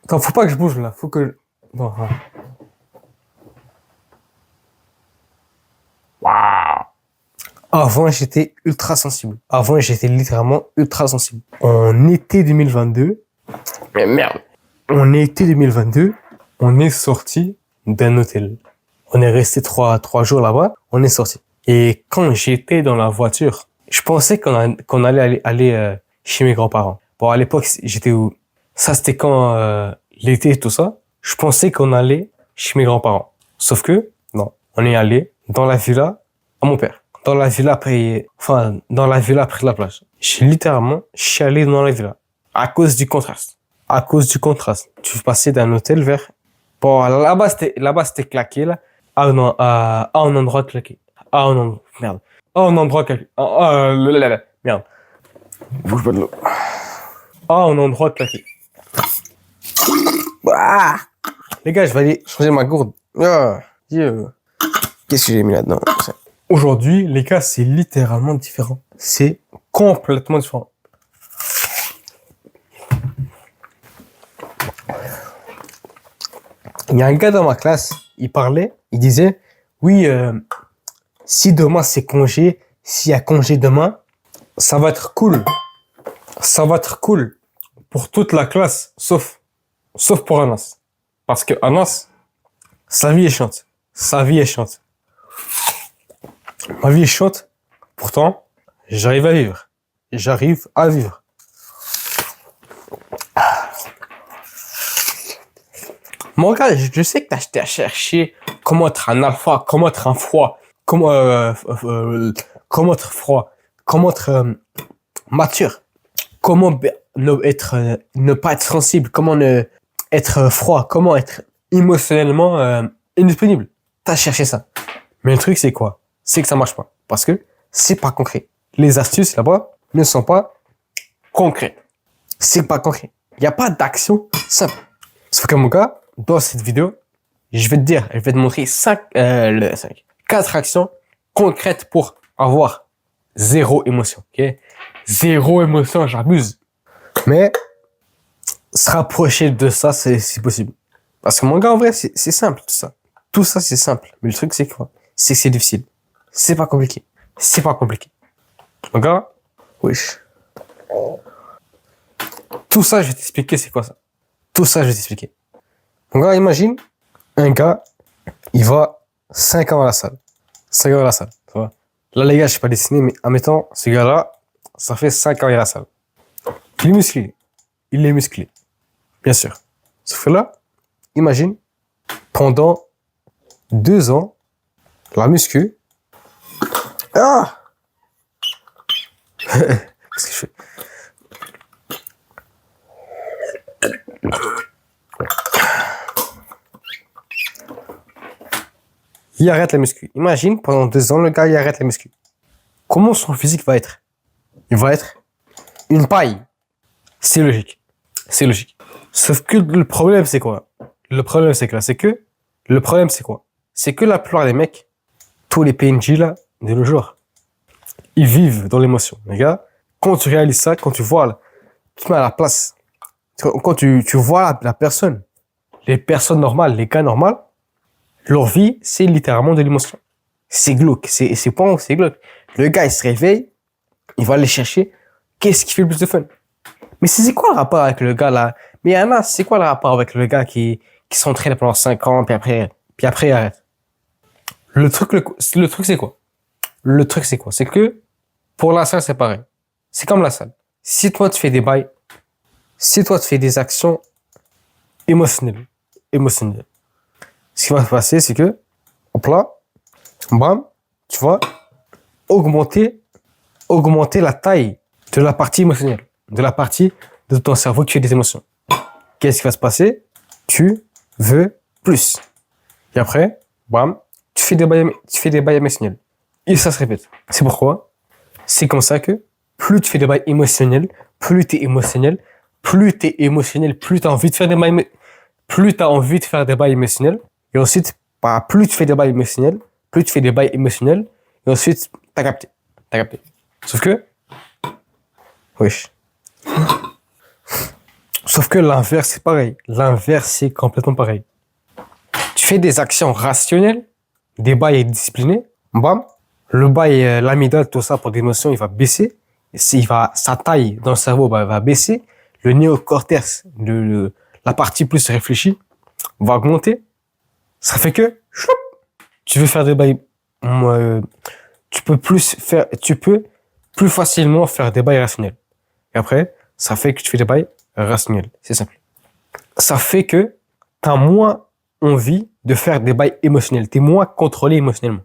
Attends, faut pas que je bouge là, faut que. Bon, ouais. Waouh! Avant, j'étais ultra sensible. Avant, j'étais littéralement ultra sensible. En été 2022, mais merde! En été 2022, on est sorti d'un hôtel. On est resté trois jours là-bas, on est sorti. Et quand j'étais dans la voiture, je pensais qu'on allait aller chez mes grands-parents. Bon, à l'époque, j'étais où? Ça, c'était quand l'été et tout ça. Je pensais qu'on allait chez mes grands-parents. Sauf que, non. On est allé dans la villa à mon père. Dans la villa dans la villa près de la plage. Je suis allé dans la villa. À cause du contraste. À cause du contraste. Tu passais d'un hôtel vers... Bon, là-bas, c'était claqué, là. Ah non, à un endroit claqué. Ah non, merde. À un endroit claqué. Merde. Bouge pas de l'eau. À un endroit claqué. Ah, les gars, je vais aller changer ma gourde. Ah, Dieu. Qu'est-ce que j'ai mis là-dedans? Aujourd'hui, les gars, c'est littéralement différent. C'est complètement différent. Il y a un gars dans ma classe, il parlait, il disait, oui, si demain c'est congé, s'il y a congé demain, ça va être cool. Ça va être cool pour toute la classe, sauf pour Anas. Parce que Anas, sa vie est chiante. Sa vie est chiante. Ma vie est chiante. Pourtant, j'arrive à vivre. J'arrive à vivre. Mon gars, je sais que t'as cherché comment être un alpha, comment être un froid, comment être froid, comment être mature, comment ne pas être sensible, comment être froid, comment être émotionnellement indisponible. T'as cherché ça. Mais le truc, c'est quoi? C'est que ça marche pas. Parce que c'est pas concret. Les astuces là-bas ne sont pas concrètes. C'est pas concret. Il n'y a pas d'action simple. Sauf que mon gars, dans cette vidéo, je vais te montrer 4 actions concrètes pour avoir zéro émotion. Okay? Zéro émotion, j'abuse. Mais se rapprocher de ça, c'est possible. Parce que mon gars, en vrai, c'est simple tout ça. Tout ça, c'est simple. Mais le truc, c'est quoi? C'est que c'est difficile. C'est pas compliqué. C'est pas compliqué. Mon gars, wesh. Tout ça, je vais t'expliquer c'est quoi ça. Tout ça, je vais t'expliquer. Mon gars, imagine, un gars, il va 5 ans à la salle. 5 ans à la salle, tu vois. Là, les gars, je sais pas dessiner, mais admettons, ce gars-là, ça fait 5 ans à la salle. Il est musclé. Il est musclé. Bien sûr. Sauf que là, imagine, pendant 2 ans, la muscu. Ah! Qu'est-ce que je fais? Il arrête la muscu. Imagine, pendant 2 ans, le gars, il arrête la muscu. Comment son physique va être? Il va être une paille. C'est logique. C'est logique. Sauf que le problème, c'est quoi? Le problème, c'est quoi? C'est que la plupart des mecs, tous les PNJ, là, de nos jours, ils vivent dans l'émotion. Les gars, quand tu réalises ça, quand tu vois, tu te mets à la place. Quand tu vois la personne, les personnes normales, les gars normaux, leur vie, c'est littéralement de l'émotion. C'est glauque, c'est glauque. Le gars, il se réveille, il va aller chercher, qu'est-ce qui fait le plus de fun? Mais c'est quoi le rapport avec le gars là? Mais Anna, c'est quoi le rapport avec le gars qui s'entraîne pendant 5 ans, puis après il arrête? Le truc, c'est quoi? Le truc, c'est quoi? C'est que, pour la salle, c'est pareil. C'est comme la salle. Si toi, tu fais des bails, si toi, tu fais des actions émotionnelles, ce qui va se passer, c'est que, hop là, bam, tu vas augmenter la taille de la partie émotionnelle, de la partie de ton cerveau qui fait des émotions. Qu'est-ce qui va se passer? Tu veux plus. Et après, bam, tu fais des bails émotionnels. Et ça se répète. C'est pourquoi? C'est comme ça que plus tu fais des bails émotionnels, plus t'es émotionnel, plus t'as envie de faire des bails, plus t'as envie de faire des bails émotionnels. Et ensuite, plus tu fais des bails émotionnels, et ensuite, t'as capté. Sauf que, Sauf que l'inverse, c'est pareil. L'inverse, c'est complètement pareil. Tu fais des actions rationnelles, des bails disciplinés, bam, le bail, l'amygdale, tout ça pour des notions, il va baisser. Sa taille dans le cerveau va baisser. Le néocortex, la partie plus réfléchie, va augmenter. Ça fait que, choup, tu veux faire des bails, tu peux plus facilement faire des bails rationnels. Et après, ça fait que tu fais des bails rationnels. C'est simple. Ça fait que tu as moins envie de faire des bails émotionnels. Tu es moins contrôlé émotionnellement.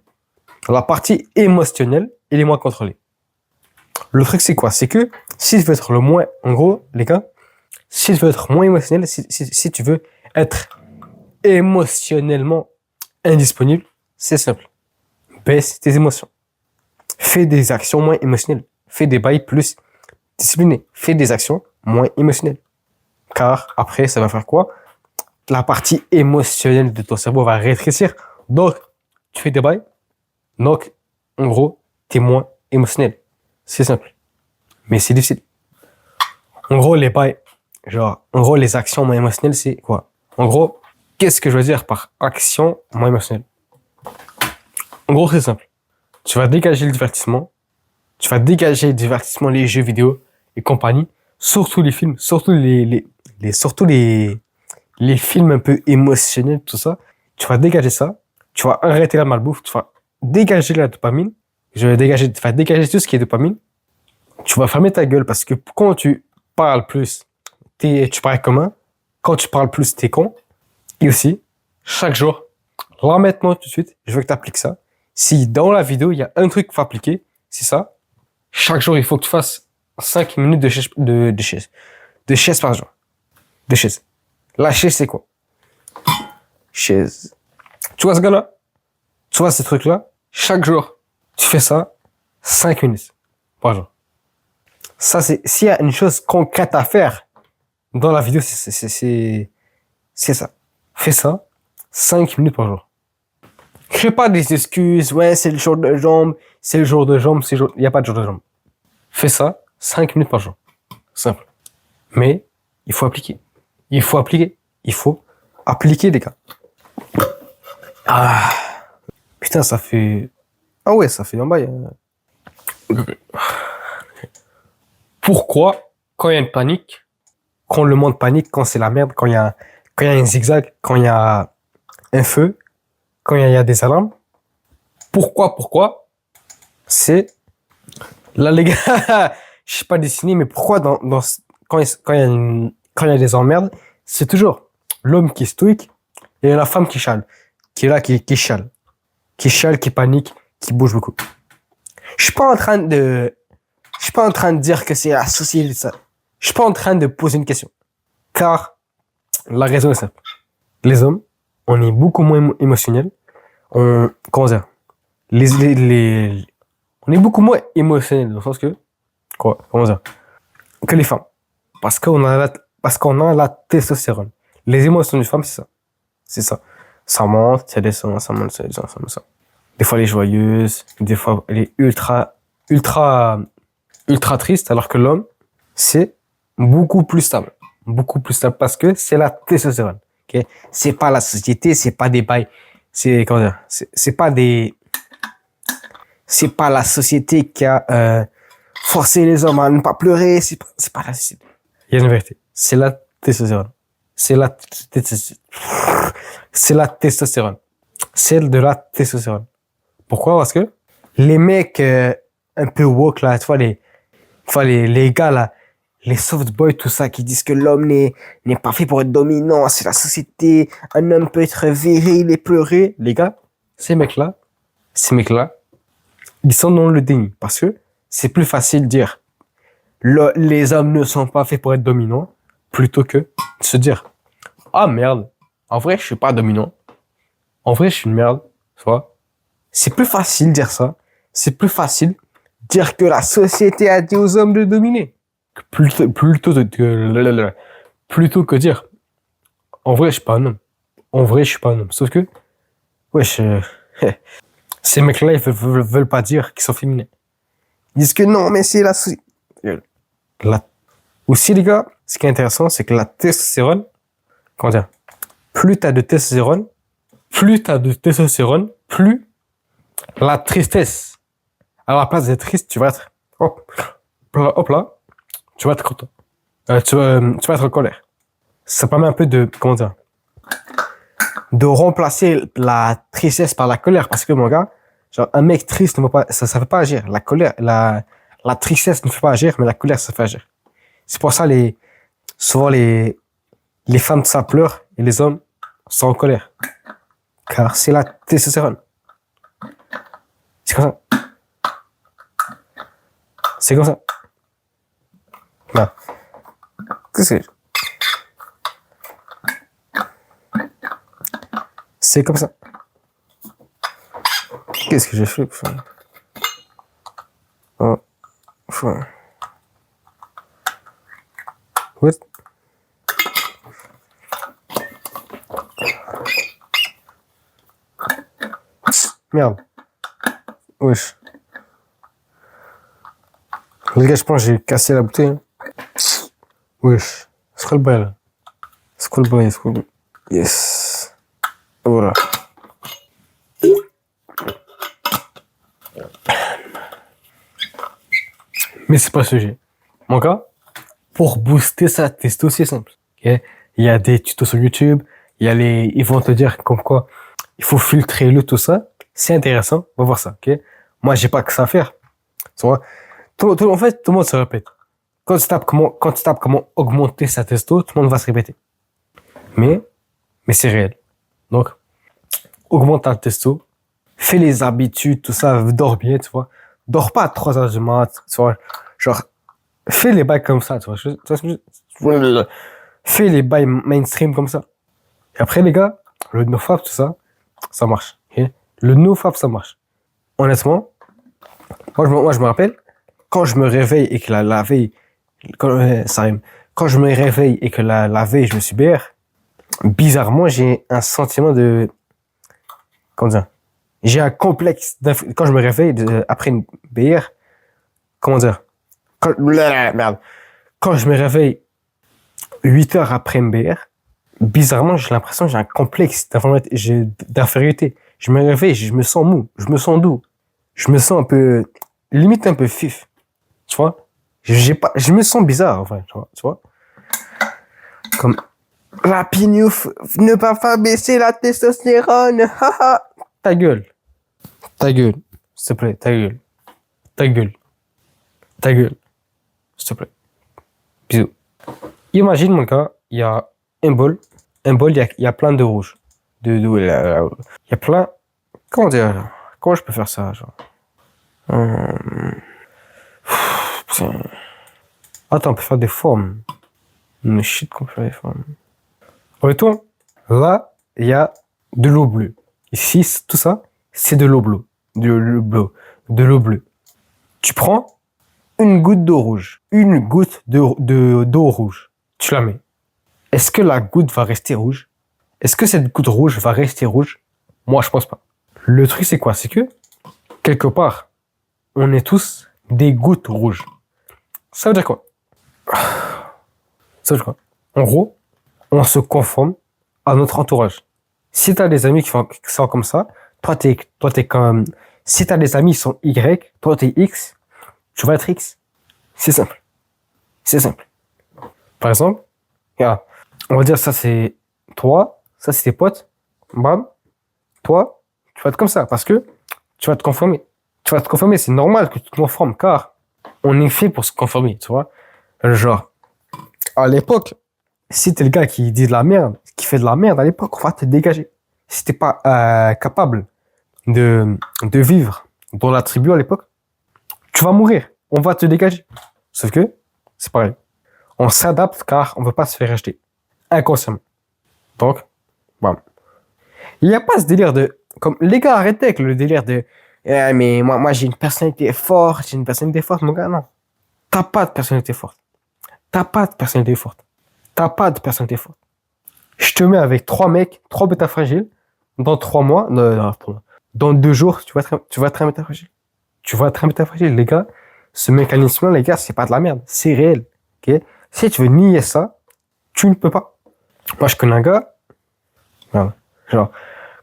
La partie émotionnelle, elle est moins contrôlée. Le truc, c'est quoi? C'est que si tu veux être le moins, en gros, les gars, si tu veux être moins émotionnel, si tu veux être émotionnellement indisponible, c'est simple. Baisse tes émotions. Fais des actions moins émotionnelles. Fais des bails plus disciplinés. Fais des actions moins émotionnelles. Car après, ça va faire quoi? La partie émotionnelle de ton cerveau va rétrécir. Donc, tu fais des bails. Donc, en gros, tu es moins émotionnel. C'est simple. Mais c'est difficile. En gros, les bails, les actions moins émotionnelles, c'est quoi? En gros, qu'est-ce que je veux dire par action moins émotionnelle? En gros, c'est simple. Tu vas dégager le divertissement. Tu vas dégager le divertissement, les jeux vidéo et compagnie. Surtout les films, surtout les films un peu émotionnels, tout ça. Tu vas dégager ça. Tu vas arrêter la malbouffe. Tu vas dégager la dopamine. Tu vas dégager tout ce qui est dopamine. Tu vas fermer ta gueule parce que quand tu parles plus, tu parles commun. Quand tu parles plus, t'es con. Et aussi, chaque jour, là maintenant, tout de suite, je veux que tu appliques ça. Si dans la vidéo, il y a un truc qu'il faut appliquer, c'est ça. Chaque jour, il faut que tu fasses 5 minutes de chaise. De chaise par jour. De chaise. La chaise, c'est quoi? Chaise. Tu vois ce gars-là? Tu vois ce truc-là? Chaque jour, tu fais ça 5 minutes par jour. Ça, s'il y a une chose concrète à faire dans la vidéo, c'est ça. Fais ça 5 minutes par jour. Crée pas des excuses. Ouais, c'est le jour de jambes. C'est le jour de jambes. Il n'y a pas de jour de jambes. Fais ça 5 minutes par jour. Simple. Mais il faut appliquer. Il faut appliquer, les gars. Ah. Putain, ça fait... Ah ouais, ça fait un bail. Pourquoi, quand il y a une panique, quand le monde panique, quand c'est la merde, quand il y a un zigzag, quand il y a un feu, quand il y a des alarmes, pourquoi c'est... Là, les gars, je sais pas dessiner, mais pourquoi quand il y a des emmerdes, c'est toujours l'homme qui est stoïque et la femme qui chale, qui est là, qui chale, qui panique, qui bouge beaucoup. Je suis pas en train de dire que c'est la société, ça. Je suis pas en train de poser une question. Car la raison est simple. Les hommes, on est beaucoup moins émotionnels. Comment dire? On est beaucoup moins émotionnels dans le sens que, comment dire? Que les femmes. Parce qu'on a la testostérone. Les émotions d'une femme, c'est ça. Ça monte, ça descend, ça monte, ça descend, ça monte, ça. Des fois, elle est joyeuse. Des fois, elle est ultra triste, alors que l'homme, c'est beaucoup plus stable. Beaucoup plus stable parce que c'est la testostérone. Okay? C'est pas la société, c'est pas des bails. C'est pas la société qui a forcé les hommes à ne pas pleurer. C'est pas la société. Il y a une vérité. C'est la testostérone. C'est la testostérone. Celle de la testostérone. Pourquoi? Parce que les mecs un peu woke là, tu vois, les gars là, les soft boys, tout ça, qui disent que l'homme n'est pas fait pour être dominant, c'est la société, un homme peut être viril et pleurer. Les gars, ces mecs-là, ils sont dans le déni. Parce que c'est plus facile de dire les hommes ne sont pas faits pour être dominants, plutôt que de se dire ah merde, en vrai je suis pas dominant, en vrai je suis une merde, tu vois. C'est plus facile de dire ça, c'est plus facile de dire que la société a dit aux hommes de dominer, plutôt que dire en vrai je suis pas un homme, en vrai je suis pas un homme. Sauf que ces mecs-là ils veulent pas dire qu'ils sont féminins. Ils disent que non mais c'est la société. Aussi les gars, ce qui est intéressant, c'est que la testostérone, comment dire, plus tu as de testostérone, plus la tristesse, à la place d'être triste, tu vas être, hop là, tu vas être content. Tu vas être en colère. Ça permet un peu de, comment dire, de remplacer la tristesse par la colère. Parce que, mon gars, genre, un mec triste ne va pas, ça fait pas agir. La colère, la tristesse ne fait pas agir, mais la colère, ça fait agir. C'est pour ça, souvent, les femmes, ça pleure et les hommes sont en colère. Car c'est la testostérone. C'est comme ça. C'est comme ça. Là. Qu'est-ce que c'est comme ça. Qu'est-ce que j'ai fait? Oh. What? Merde. Wesh. Les gars, je pense que j'ai cassé la bouteille. Wesh. C'est quoi le bail là? C'est quoi le bail? Yes. Voilà. Mais c'est pas le sujet. Mon gars, pour booster sa testo, c'est simple. Okay? Il y a des tutos sur YouTube. Ils vont te dire comme quoi il faut filtrer tout ça. C'est intéressant. On va voir ça. Okay? Moi, j'ai pas que ça à faire. Tu vois? En fait, tout le monde se répète. Quand tu tapes comment augmenter sa testo, tout le monde va se répéter. Mais c'est réel. Donc, augmente ta testo, fais les habitudes, tout ça, dors bien, tu vois. Dors pas à 3 heures du mat, tu vois. Genre, fais les bails comme ça, tu vois. Fais les bails mainstream comme ça. Et après, les gars, le nofap, tout ça, ça marche. Okay? Le nofap, ça marche. Honnêtement, moi, je me rappelle, quand je me réveille et que la veille, ça rime. Quand je me réveille et que la veille, je me suis BR, bizarrement, j'ai un sentiment de, comment dire, j'ai un complexe quand je me réveille après une BR, comment dire, quand je me réveille 8 heures après une BR, bizarrement, j'ai l'impression que j'ai un complexe d'infériorité. Je me réveille, je me sens mou, je me sens doux, je me sens un peu, limite un peu fif, tu vois. Je me sens bizarre, enfin, tu vois. Comme, la pignouf, ne pas baisser la testostérone, haha. Ta gueule, s'il te plaît, ta gueule, s'il te plaît. Bisous. Imagine, mon gars, il y a un bol, il y a plein de rouge. Il y a plein, comment dire, comment je peux faire ça, genre? Attends, on peut faire des formes. Mais shit qu'on peut faire des formes. Retourne. Là, il y a de l'eau bleue. Ici, tout ça, c'est de l'eau bleue. De l'eau bleue. Tu prends une goutte d'eau rouge. Une goutte d'eau rouge. Tu la mets. Est-ce que la goutte va rester rouge? Est-ce que cette goutte rouge va rester rouge? Moi, je pense pas. Le truc, c'est quoi? C'est que, quelque part, on est tous des gouttes rouges. Ça veut dire quoi? Ça veut dire quoi? En gros, on se conforme à notre entourage. Si t'as des amis qui sont comme ça, toi t'es comme, si t'as des amis qui sont Y, toi t'es X, tu vas être X. C'est simple. Par exemple, regarde, on va dire ça c'est toi, ça c'est tes potes, bam, toi, tu vas être comme ça parce que tu vas te conformer. C'est normal que tu te conformes car on est fait pour se conformer, tu vois. Genre, à l'époque, si t'es le gars qui dit de la merde, qui fait de la merde à l'époque, on va te dégager. Si t'es pas capable de vivre dans la tribu à l'époque, tu vas mourir. On va te dégager. Sauf que, c'est pareil. On s'adapte car on veut pas se faire rejeter. Inconsciemment. Donc, bam. Il n'y a pas ce délire de, comme, les gars, arrêtez avec le délire de, mais moi j'ai une personnalité forte, mon gars, non. T'as pas de personnalité forte. Je te mets avec 3 mecs, 3 bêta fragiles, dans 3 mois, dans 2 jours, tu vas être un bêta fragile. Les gars, ce mécanisme-là, les gars, c'est pas de la merde, c'est réel, ok? Si tu veux nier ça, tu ne peux pas. Moi, je connais un gars, voilà, genre,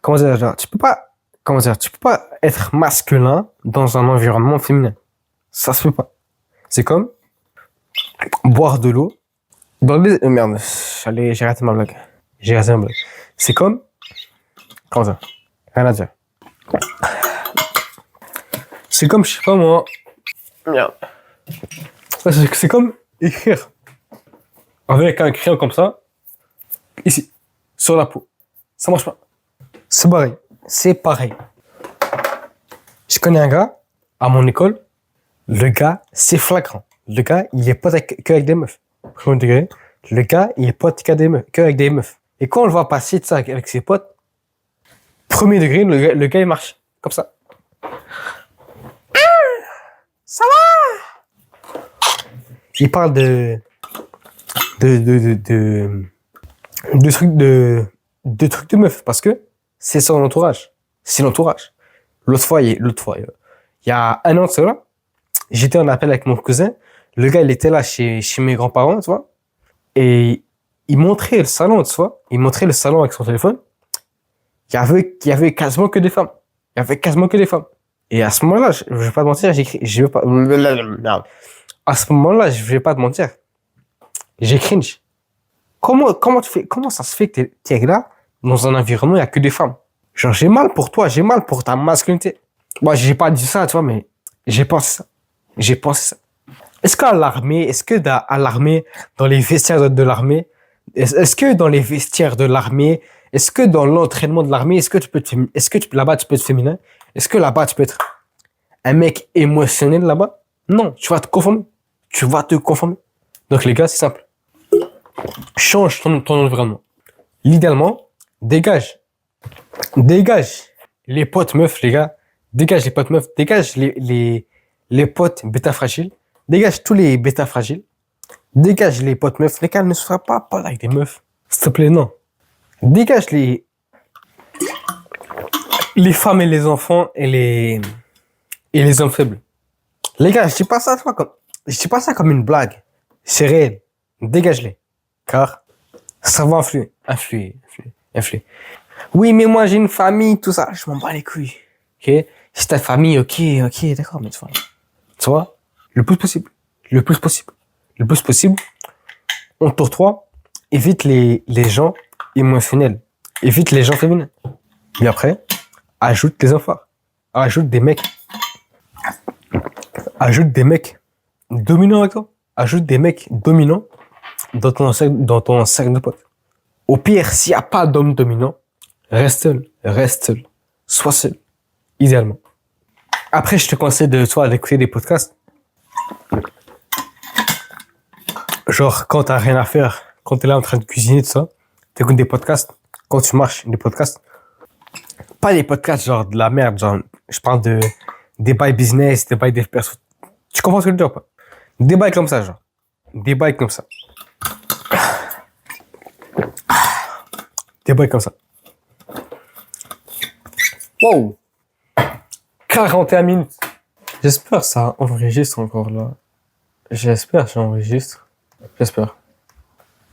comment dire, genre, tu peux pas être masculin dans un environnement féminin. Ça se peut pas. C'est comme boire de l'eau dans les... merde, j'ai raté ma blague. C'est comme, comment ça? Rien à dire. C'est comme, je sais pas moi. Merde. C'est comme écrire avec un crayon comme ça, ici, sur la peau. Ça marche pas. C'est pareil. C'est pareil. Je connais un gars, à mon école, le gars, c'est flagrant. Le gars, il est pote qu'avec des meufs. Premier degré. Le gars, il est pote qu'avec des meufs. Et quand on le voit passer de ça avec ses potes, premier degré, le gars, il marche. Comme ça. Ça va? Il parle de trucs de meufs parce que c'est son entourage. C'est l'entourage. L'autre fois, il y a un an de cela, j'étais en appel avec mon cousin. Le gars, il était là chez mes grands-parents, tu vois. Et il montrait le salon, tu vois. Il montrait le salon avec son téléphone. Il y avait quasiment que des femmes. Il y avait quasiment que des femmes. Et à ce moment-là, je vais pas te mentir, à ce moment-là, je vais pas te mentir. J'ai cringe. Comment ça se fait que t'es là, dans un environnement, il y a que des femmes? Genre, j'ai mal pour toi, j'ai mal pour ta masculinité. Moi, j'ai pas dit ça, tu vois, mais j'ai pensé ça. Est-ce qu'à l'armée, dans les vestiaires de l'armée, est-ce que dans les vestiaires de l'armée, est-ce que dans l'entraînement de l'armée, là-bas, tu peux être féminin? Est-ce que là-bas, tu peux être un mec émotionnel là-bas? Non, tu vas te conformer. Donc, les gars, c'est simple. Change ton environnement. Idéalement, dégage les potes meufs, les gars. Dégage les potes meufs. Dégage les potes bêta fragiles. Dégage tous les bêta fragiles. Dégage les potes meufs. Les gars, ne sois pas pote avec des meufs. S'il te plaît, non. Dégage les femmes et les enfants et les hommes faibles. Les gars, je dis pas ça comme une blague. C'est réel. Dégage-les. Car ça va influer. Oui, mais moi, j'ai une famille, tout ça. Je m'en bats les couilles. Ok? Si ta famille, ok, d'accord, mais tu vois, le plus possible, entoure-toi, évite les gens émotionnels, évite les gens féminins. Et après, ajoute les enfants, ajoute des mecs dominants avec toi, ajoute des mecs dominants dans ton cercle de potes. Au pire, s'il n'y a pas d'homme dominant, reste seul, sois seul, idéalement. Après, je te conseille d'écouter des podcasts. Genre, quand t'as rien à faire, quand t'es là en train de cuisiner, tout ça, t'écoutes des podcasts. Quand tu marches, des podcasts. Pas des podcasts genre de la merde, genre, je parle de des bails business, des bails des perso. Tu comprends ce que je veux dire ou pas? Des bails comme ça, genre. Des bails comme ça. Wow! 41 minutes. J'espère que ça enregistre encore là. J'espère que ça enregistre. J'espère.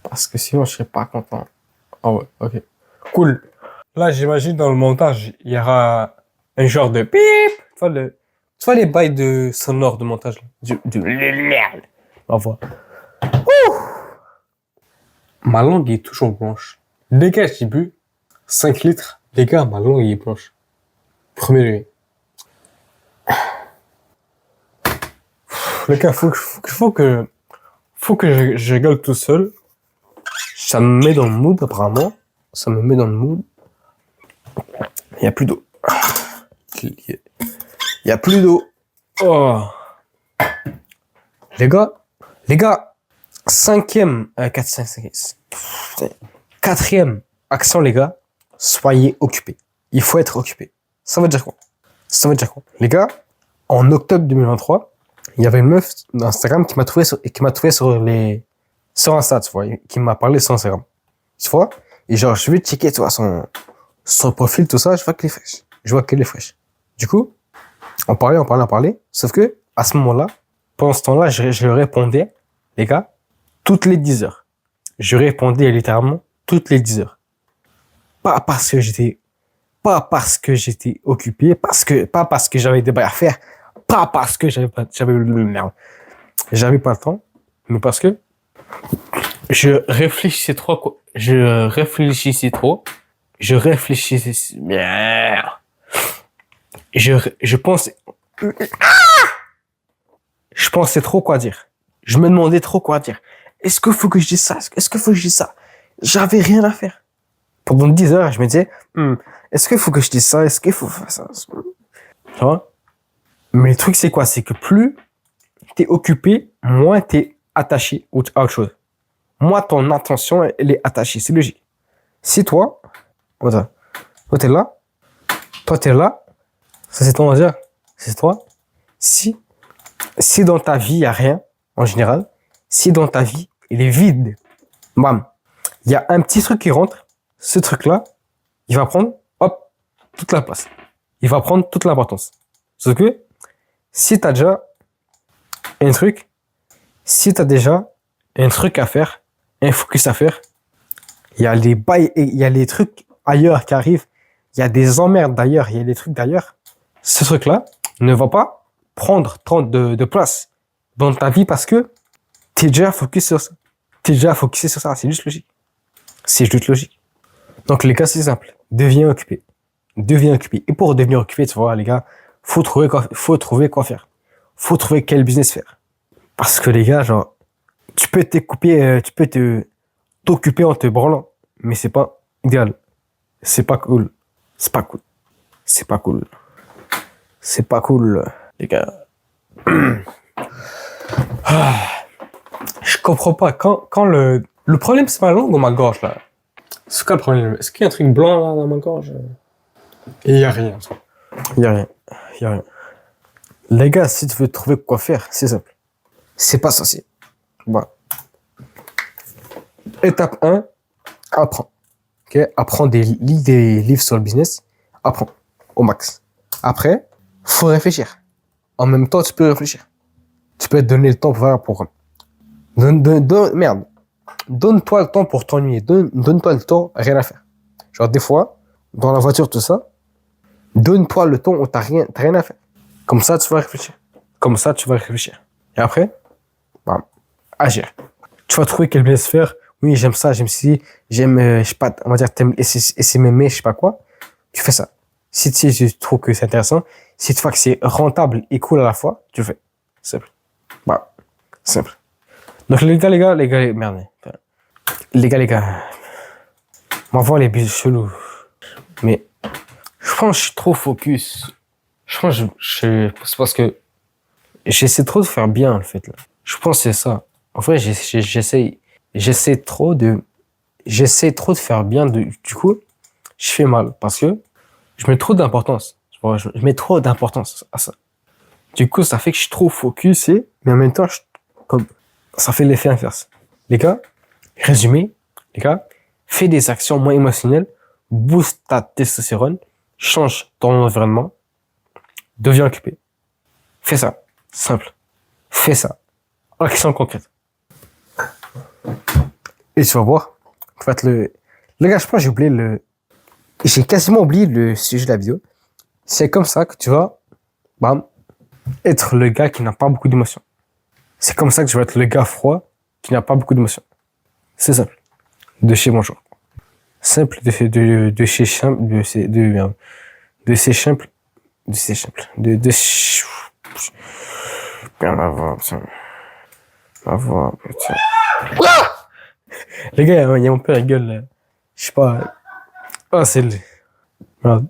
Parce que sinon, je serais pas content. Ah ouais, ok. Cool. Là, j'imagine dans le montage, il y aura un genre de bip. Tu vois les bails de sonore de montage là. On voit. Ma langue est toujours blanche. Dès que j'ai bu 5 litres, les gars, ma langue est blanche. Premier degré. Les gars, faut que je rigole tout seul. Ça me met dans le mood, apparemment. Il y a plus d'eau. Oh. Les gars, quatrième action, les gars, soyez occupés. Il faut être occupé. Ça veut dire quoi? Les gars, en octobre 2023, il y avait une meuf d'Instagram qui m'a trouvé sur Insta, tu vois, qui m'a parlé sur Instagram. Tu vois? Et genre, je vais checker, tu vois, son profil, tout ça, je vois qu'elle est fraîche. Du coup, on parlait. Sauf que, à ce moment-là, pendant ce temps-là, je répondais, les gars, toutes les 10 heures. Je répondais littéralement toutes les 10 heures. Pas parce que j'étais occupé, pas parce que j'avais des bails à faire, pas parce que j'avais pas le temps, mais parce que je réfléchissais trop, merde. Je pensais trop quoi dire. Je me demandais trop quoi dire. Est-ce qu'il faut que je dise ça? Est-ce qu'il faut que je dise ça? J'avais rien à faire. Pendant 10 heures, je me disais, est-ce qu'il faut que je dise ça? Est-ce qu'il faut faire ça? Tu vois? Mais le truc, c'est quoi? C'est que plus t'es occupé, moins t'es attaché à autre chose. Moins ton attention, elle est attachée. C'est logique. Si toi, t'es là, ça c'est ton dire, c'est toi. Si dans ta vie, il n'y a rien, en général, si dans ta vie, il est vide, bam, il y a un petit truc qui rentre, ce truc-là, il va prendre, hop, toute la place. Il va prendre toute l'importance. Sauf que, si tu as déjà un truc à faire, un focus à faire, il y a les bails, il y a les trucs ailleurs qui arrivent, il y a des emmerdes d'ailleurs, il y a des trucs d'ailleurs. Ce truc-là ne va pas prendre tant de place dans ta vie parce que t'es déjà focus sur ça. C'est juste logique. Donc les gars, c'est simple. Deviens occupé. Et pour devenir occupé, tu vois, les gars, faut trouver quoi faire. Faut trouver quel business faire. Parce que les gars, genre, tu peux t'occuper en te branlant, mais c'est pas idéal. C'est pas cool, les gars. Je comprends pas. Quand le problème, c'est ma langue ou ma gorge, là? C'est quoi le problème? Est-ce qu'il y a un truc blanc, là, dans ma gorge? Et il y a rien. Les gars, si tu veux trouver quoi faire, c'est simple. C'est pas sorcier. Voilà. Étape 1, apprends. Ok, apprends des livres sur le business. Apprends au max. Après, faut réfléchir. En même temps, tu peux réfléchir. Tu peux te donner le temps pour faire un programme. Donne-toi le temps pour t'ennuyer. Donne-toi le temps, rien à faire. Genre, des fois, dans la voiture, tout ça, donne-toi le temps où t'as rien à faire. Comme ça, tu vas réfléchir. Et après, bam, agir. Tu vas trouver quel business faire. Oui, j'aime ça, j'aime ci, j'aime, je sais pas, on va dire, t'aimes SMM, je sais pas quoi. Tu fais ça. Si tu trouves que c'est intéressant, si tu vois que c'est rentable et cool à la fois, tu le fais. Simple. Bah, simple. Donc, les gars, merde. Les gars. On va voir les business chelous. Mais, je pense que je suis trop focus. Je pense que c'est parce que j'essaie trop de faire bien, en fait, là. Je pense que c'est ça. En vrai, j'essaie trop de faire bien. Du coup, je fais mal parce que je mets trop d'importance. Je mets trop d'importance à ça. Du coup, ça fait que je suis trop focus mais en même temps, ça fait l'effet inverse. Les gars, résumé, fais des actions moins émotionnelles, booste ta testostérone, change ton environnement, deviens occupé. Fais ça. Simple. Fais ça. Action concrète. Et tu vas voir, le gars, je pense que j'ai quasiment oublié le sujet de la vidéo. C'est comme ça que tu vas, bam, être le gars qui n'a pas beaucoup d'émotions. C'est comme ça que tu vas être le gars froid qui n'a pas beaucoup d'émotions. C'est simple. De chez Bonjour. Simple de chez simple, on va voir, putain. Les gars, il y a mon père, il gueule. Je sais pas. Ah, c'est le. Merde.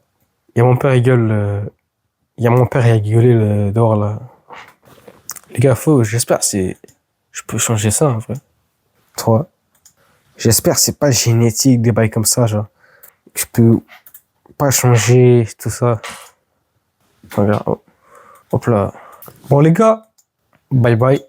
Il y a mon père, il gueule. Il y a mon père, il a gueulé dehors, là. Les gars, j'espère je peux changer ça, en vrai. Toi. J'espère que c'est pas génétique, des bails comme ça, genre. Je peux pas changer tout ça. Regarde. Hop là. Bon, les gars. Bye bye.